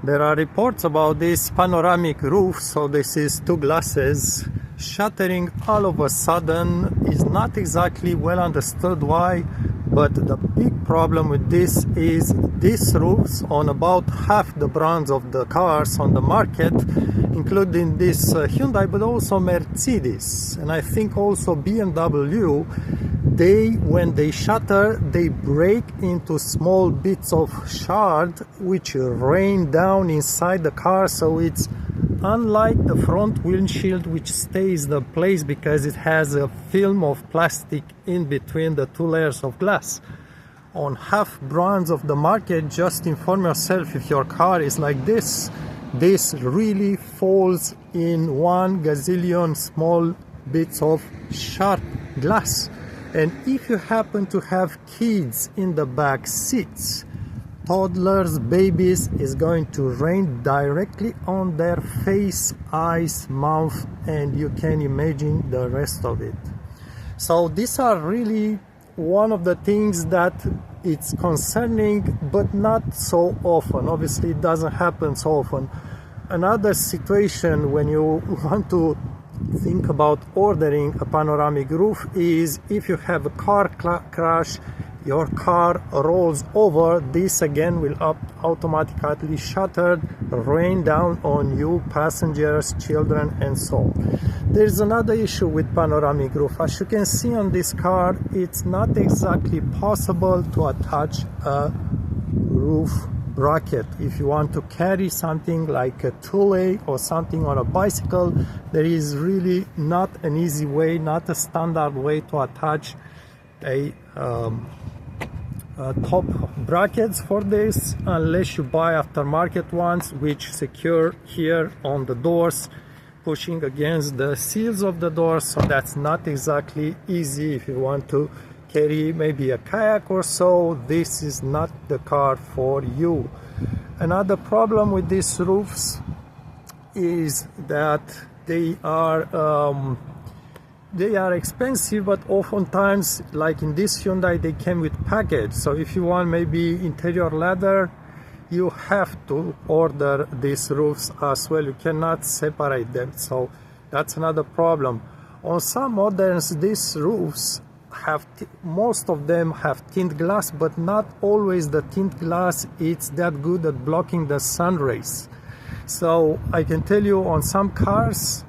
There are reports about this panoramic roof, so this is two glasses shattering all of a sudden. Is not exactly well understood why, but the big problem with this is these roofs on about half the brands of the cars on the market, including this Hyundai, but also Mercedes, and I think also BMW. When they shatter, they break into small bits of shard which rain down inside the car, so it's unlike the front windshield, which stays the place because it has a film of plastic in between the two layers of glass. On half brands of the market, just inform yourself if your car is like this. This really falls in 1 gazillion small bits of sharp glass. And if you happen to have kids in the back seats, toddlers, babies, is going to rain directly on their face, eyes, mouth, and you can imagine the rest of it. So these are really one of the things that it's concerning, but not so often. Obviously, it doesn't happen so often. Another situation when you want to think about ordering a panoramic roof is if you have a car crash, your car rolls over, this again will automatically shatter, rain down on you, passengers, children, and so on. There's another issue with panoramic roof. As you can see on this car, it's not exactly possible to attach a roof bracket. If you want to carry something like a trolley or something on a bicycle, there is really not an easy way, not a standard way to attach a top brackets for this, unless you buy aftermarket ones which secure here on the doors, pushing against the seals of the doors. So that's not exactly easy if you want to carry maybe a kayak or so. This is not the car for you. Another problem with these roofs is that they are expensive, but oftentimes, like in this Hyundai, they came with package. So if you want maybe interior leather, you have to order these roofs as well. You cannot separate them. So that's another problem. On some moderns, these roofs most of them have tint glass, but not always the tint glass it's that good at blocking the sun rays. So I can tell you, on some cars,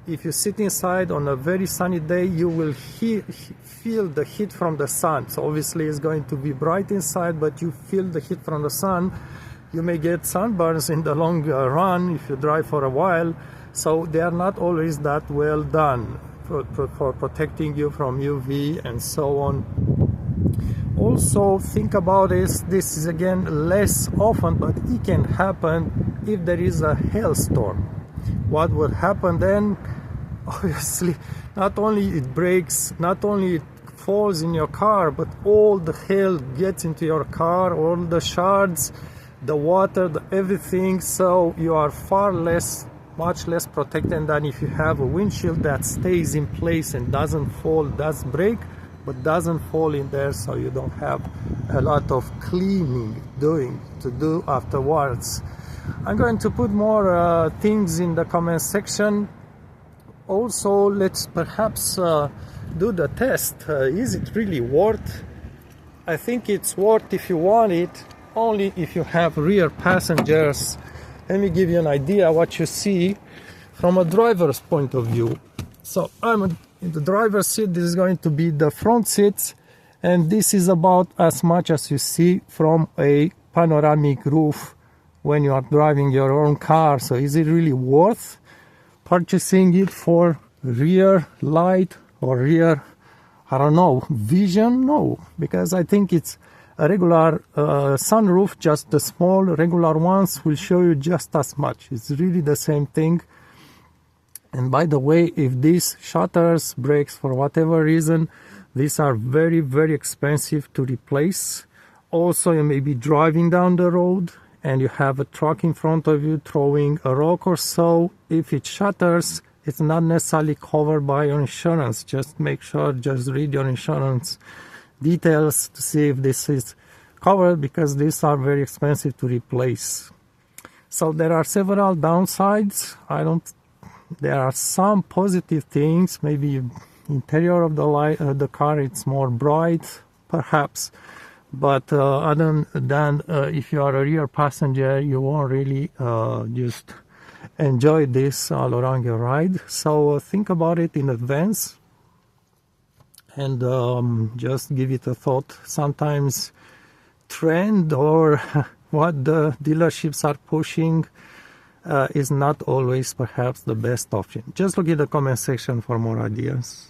if you sit inside on a very sunny day, you will feel the heat from the sun. So obviously it's going to be bright inside, but you feel the heat from the sun. You may get sunburns in the long run if you drive for a while. So they are not always that well done for protecting you from UV and so on. Also think about this is again less often, but it can happen if there is a hailstorm. What will happen then? Obviously, not only it breaks, not only it falls in your car, but all the hail gets into your car, all the shards, the water, everything. So you are much less protected than if you have a windshield that stays in place and doesn't fall, does break, but doesn't fall in there, so you don't have a lot of cleaning to do afterwards. I'm going to put more things in the comment section. Also, let's perhaps do the test. Is it really worth? I think it's worth if you want it, only if you have rear passengers. Let me give you an idea what you see from a driver's point of view. So I'm in the driver's seat. This is going to be the front seats, and this is about as much as you see from a panoramic roof when you are driving your own car. So is it really worth purchasing it for rear light or rear, I don't know, vision? No, because I think it's a regular sunroof, just the small regular ones will show you just as much. It's really the same thing. And by the way, if this shatters, breaks for whatever reason, these are very, very expensive to replace. Also, you may be driving down the road and you have a truck in front of you throwing a rock or so. If it shatters, it's not necessarily covered by your insurance. Just make sure, just read your insurance details to see if this is covered, because these are very expensive to replace. So there are several downsides. There are some positive things. Maybe interior of the car, it's more bright, perhaps. But other than if you are a rear passenger, you won't really just enjoy this all around your ride. So think about it in advance and just give it a thought. Sometimes trend or what the dealerships are pushing is not always perhaps the best option. Just look at the comment section for more ideas.